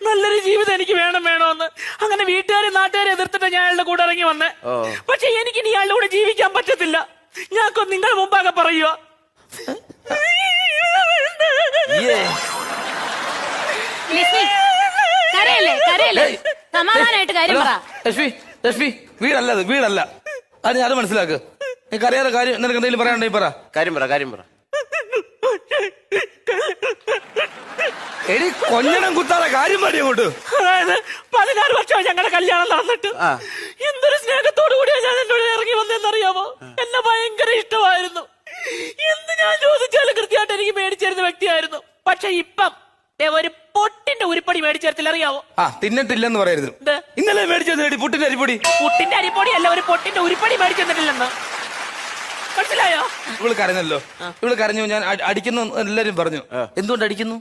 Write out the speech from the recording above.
നല്ലൊരു ജീവിതം എനിക്ക് വേണമെന്ന്. അങ്ങനെ വീട്ടുകാരെ നാട്ടുകാരെ എതിർത്തിട്ട് ഞാൻ അയാളുടെ കൂടെ ഇറങ്ങി വന്നേ. പക്ഷെ എനിക്ക് ഇനി അയാളുടെ കൂടെ ജീവിക്കാൻ പറ്റത്തില്ല. ഞാൻ നിങ്ങൾ മുമ്പാകെ പറയുക. സമാധാനായിട്ട് കാര്യം പറ. ലക്ഷ്മി വീടല്ല അത് മനസ്സിലാക്ക്. നിനക്ക് അറിയാതെ കാര്യം നിനക്ക് എന്തെങ്കിലും പറയാനുണ്ടെങ്കിൽ പറ. കാര്യം പറ. എടി കൊഞ്ഞണം കുത്താതെ കാര്യം പറയും അങ്ങോട്ട്. അതായത് 16 വർഷമായി ഞങ്ങളുടെ കല്യാണം നടന്നിട്ട് എന്തൊരു സ്നേഹത്തോടു കൂടിയാ ഞാൻ എന്നോട് ഇറങ്ങി വന്നതെന്നറിയാമോ? എന്നെ ഭയങ്കര ഇഷ്ടമായിരുന്നു. എന്ത് ഞാൻ ചോദിച്ചാലും കൃത്യമായിട്ട് എനിക്ക് മേടിച്ചിരുന്ന വ്യക്തിയായിരുന്നു. പക്ഷെ ഇപ്പം ഒരു പൊട്ടിന്റെ ഉരുപ്പടി മേടിച്ചേർത്തില്ല, അറിയാവോ? തിന്നിട്ടില്ലെന്ന് പറയരുത്. ഇന്നലെ മേടിച്ചത് പുട്ടിന്റെ അരിപ്പൊടി. പുട്ടിന്റെ അരിപ്പൊടി അല്ല, ഒരു പൊട്ടിന്റെ ഉരുപ്പടി മേടിച്ചെന്നിട്ടില്ലെന്ന്. മനസ്സിലായോ? ഇവള് കരഞ്ഞല്ലോ. ഇവള് കരഞ്ഞു. ഞാൻ അടിക്കുന്നു എല്ലാരും പറഞ്ഞു. എന്തുകൊണ്ട് അടിക്കുന്നു?